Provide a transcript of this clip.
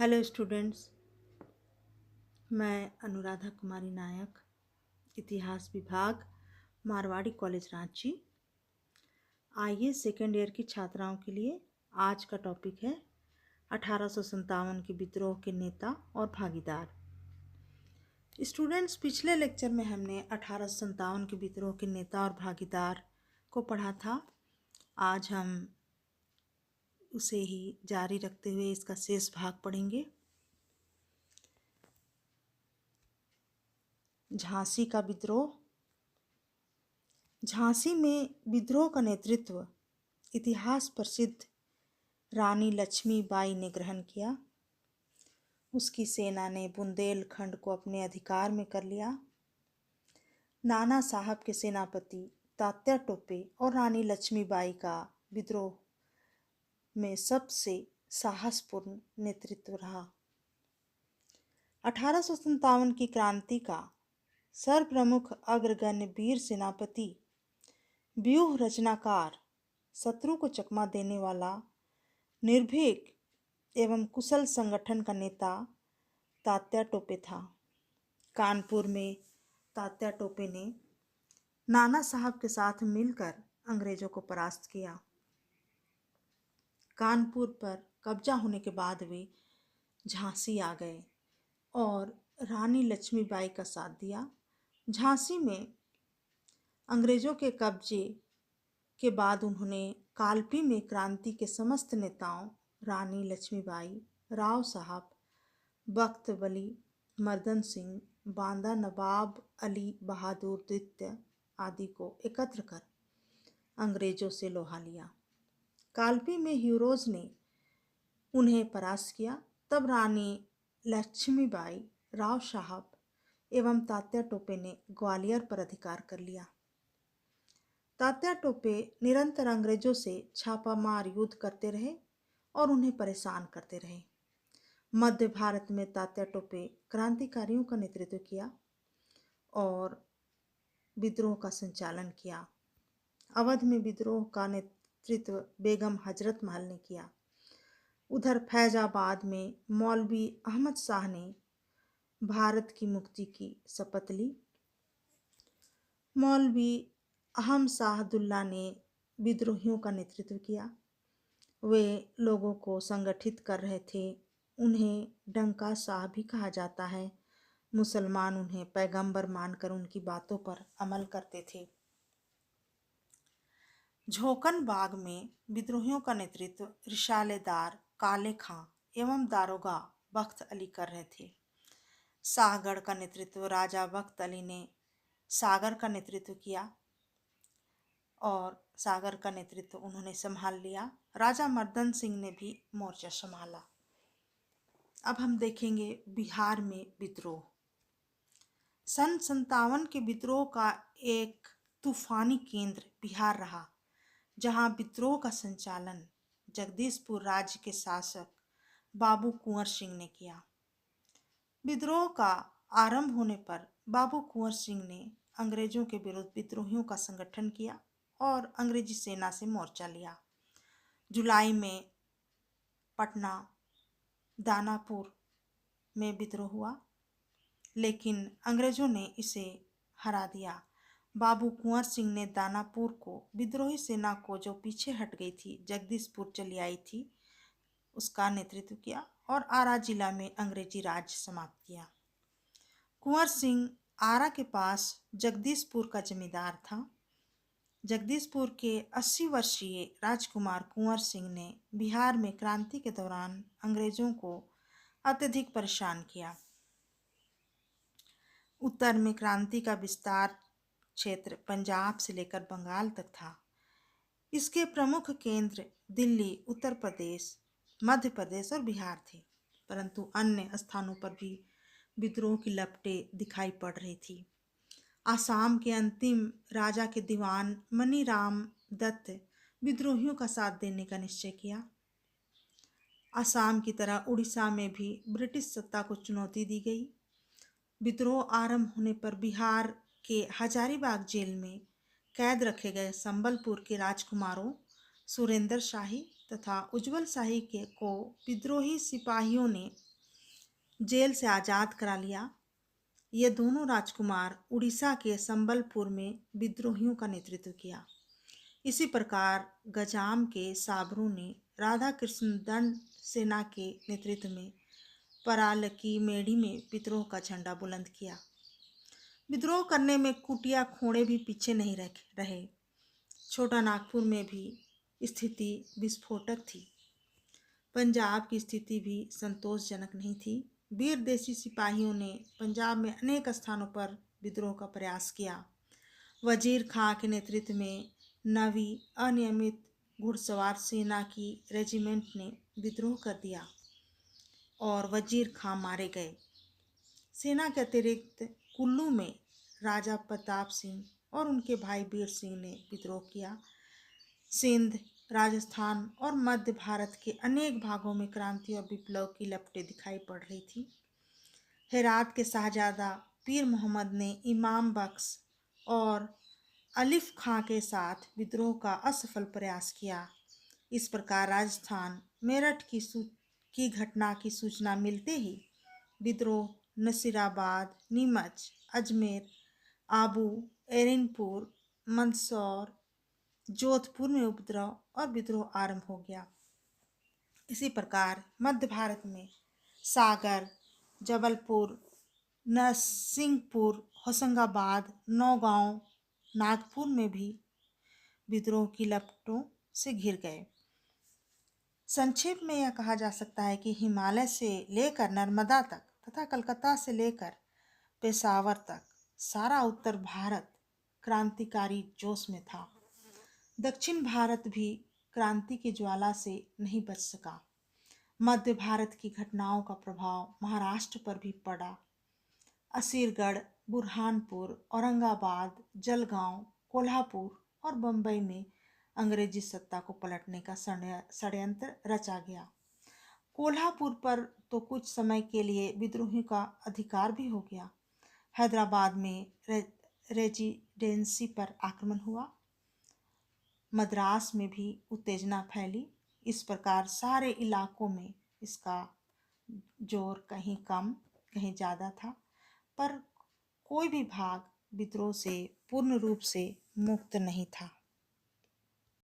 Hello students. मैं अनुराधा कुमारी नायक, इतिहास विभाग, मारवाड़ी कॉलेज रांची। आइए सेकेंड ईयर की छात्राओं के लिए आज का टॉपिक है 1857 के विद्रोह के नेता और भागीदार। स्टूडेंट्स, पिछले लेक्चर में हमने 1857 के विद्रोह के नेता और भागीदार को पढ़ा था। आज हम उसे ही जारी रखते हुए इसका शेष भाग पढ़ेंगे। झांसी का विद्रोह। झांसी में विद्रोह का नेतृत्व इतिहास प्रसिद्ध रानी लक्ष्मीबाई ने ग्रहण किया। उसकी सेना ने बुंदेलखंड को अपने अधिकार में कर लिया। नाना साहब के सेनापति तात्या टोपे और रानी लक्ष्मीबाई का विद्रोह में सबसे साहसपूर्ण नेतृत्व रहा। 1857 की क्रांति का सर्वप्रमुख अग्रगण्य वीर सेनापति, व्यूह रचनाकार, शत्रु को चकमा देने वाला, निर्भीक एवं कुशल संगठन का नेता तात्या टोपे था। कानपुर में तात्या टोपे ने नाना साहब के साथ मिलकर अंग्रेजों को परास्त किया। कानपुर पर कब्जा होने के बाद वे झांसी आ गए और रानी लक्ष्मीबाई का साथ दिया। झांसी में अंग्रेजों के कब्जे के बाद उन्होंने कालपी में क्रांति के समस्त नेताओं रानी लक्ष्मीबाई, राव साहब, बख्त वली, मर्दन सिंह, बांदा नवाब अली बहादुर द्वितीय आदि को एकत्र कर अंग्रेजों से लोहा लिया। कालपी में हीरोज ने उन्हें परास्त किया। तब रानी लक्ष्मीबाई, राव साहब एवं तात्या टोपे ने ग्वालियर पर अधिकार कर लिया। तात्या टोपे निरंतर अंग्रेजों से छापामार युद्ध करते रहे और उन्हें परेशान करते रहे। मध्य भारत में तात्या टोपे क्रांतिकारियों का नेतृत्व किया और विद्रोह का संचालन किया। अवध में विद्रोह का नेतृत्व बेगम हजरत महल ने किया। उधर फैजाबाद में मौलवी अहमद शाह ने भारत की मुक्ति की शपथ ली। मौलवी अहम शाहदुल्ला ने विद्रोहियों का नेतृत्व किया। वे लोगों को संगठित कर रहे थे। उन्हें डंका शाह भी कहा जाता है। मुसलमान उन्हें पैगंबर मानकर उनकी बातों पर अमल करते थे। झोकन बाग में विद्रोहियों का नेतृत्व रिसालेदार काले खां एवं दारोगा बख्त अली कर रहे थे। शाहगढ़ का नेतृत्व राजा बख्त अली ने सागर का नेतृत्व किया और सागर का नेतृत्व उन्होंने संभाल लिया। राजा मर्दन सिंह ने भी मोर्चा संभाला। अब हम देखेंगे बिहार में विद्रोह। सन 57 के विद्रोह का एक तूफानी केंद्र बिहार रहा, जहां विद्रोह का संचालन जगदीशपुर राज्य के शासक बाबू कुंवर सिंह ने किया। विद्रोह का आरंभ होने पर बाबू कुंवर सिंह ने अंग्रेजों के विरुद्ध विद्रोहियों का संगठन किया और अंग्रेजी सेना से मोर्चा लिया। जुलाई में पटना, दानापुर में विद्रोह हुआ, लेकिन अंग्रेजों ने इसे हरा दिया। बाबू कुंवर सिंह ने दानापुर को विद्रोही सेना को जो पीछे हट गई थी, जगदीशपुर चली आई थी, उसका नेतृत्व किया और आरा जिला में अंग्रेजी राज समाप्त किया। कुंवर सिंह आरा के पास जगदीशपुर का जमींदार था। जगदीशपुर के 80 वर्षीय राजकुमार कुंवर सिंह ने बिहार में क्रांति के दौरान अंग्रेजों को अत्यधिक परेशान किया। उत्तर में क्रांति का विस्तार क्षेत्र पंजाब से लेकर बंगाल तक था। इसके प्रमुख केंद्र दिल्ली, उत्तर प्रदेश, मध्य प्रदेश और बिहार थे, परंतु अन्य स्थानों पर भी विद्रोह की लपटें दिखाई पड़ रही थी। आसाम के अंतिम राजा के दीवान मनीराम दत्त विद्रोहियों का साथ देने का निश्चय किया। आसाम की तरह उड़ीसा में भी ब्रिटिश सत्ता को चुनौती दी गई। विद्रोह आरंभ होने पर बिहार के हजारीबाग जेल में कैद रखे गए संबलपुर के राजकुमारों सुरेंद्र शाही तथा उज्जवल शाही के को विद्रोही सिपाहियों ने जेल से आज़ाद करा लिया। ये दोनों राजकुमार उड़ीसा के संबलपुर में विद्रोहियों का नेतृत्व किया। इसी प्रकार गजाम के साबरों ने राधा कृष्ण दंड सेना के नेतृत्व में पराल की मेढ़ी में विद्रोह का झंडा बुलंद किया। विद्रोह करने में कुटिया खोड़े भी पीछे नहीं रहे। छोटा नागपुर में भी स्थिति विस्फोटक थी। पंजाब की स्थिति भी संतोषजनक नहीं थी। वीर देसी सिपाहियों ने पंजाब में अनेक स्थानों पर विद्रोह का प्रयास किया। वजीर खां के नेतृत्व में नवी अनियमित घुड़सवार सेना की रेजिमेंट ने विद्रोह कर दिया और वजीर खां मारे गए। सेना के अतिरिक्त कुल्लू में राजा प्रताप सिंह और उनके भाई वीर सिंह ने विद्रोह किया। सिंध, राजस्थान और मध्य भारत के अनेक भागों में क्रांति और विप्लव की लपटें दिखाई पड़ रही थी। हेरात के शाहजादा पीर मोहम्मद ने इमाम बख्श और अलिफ खां के साथ विद्रोह का असफल प्रयास किया। इस प्रकार राजस्थान मेरठ की घटना की सूचना मिलते ही विद्रोह नसीराबाद, नीमच, अजमेर, आबू, एरिनपुर, मंदसौर, जोधपुर में उपद्रव और विद्रोह आरंभ हो गया। इसी प्रकार मध्य भारत में सागर, जबलपुर, नरसिंहपुर, होशंगाबाद, नौगांव, नागपुर में भी विद्रोह की लपटों से घिर गए। संक्षेप में यह कहा जा सकता है कि हिमालय से लेकर नर्मदा तक तथा कलकत्ता से लेकर पेशावर तक सारा उत्तर भारत क्रांतिकारी जोश में था। दक्षिण भारत भी क्रांति की ज्वाला से नहीं बच सका। मध्य भारत की घटनाओं का प्रभाव महाराष्ट्र पर भी पड़ा। असीरगढ़, बुरहानपुर, औरंगाबाद, जलगांव, कोल्हापुर और बंबई में अंग्रेजी सत्ता को पलटने का षड्यंत्र रचा गया। कोल्हापुर पर तो कुछ समय के लिए विद्रोहियों का अधिकार भी हो गया। हैदराबाद में रेजिडेंसी पर आक्रमण हुआ। मद्रास में भी उत्तेजना फैली। इस प्रकार सारे इलाकों में इसका जोर कहीं कम कहीं ज़्यादा था, पर कोई भी भाग विद्रोह से पूर्ण रूप से मुक्त नहीं था।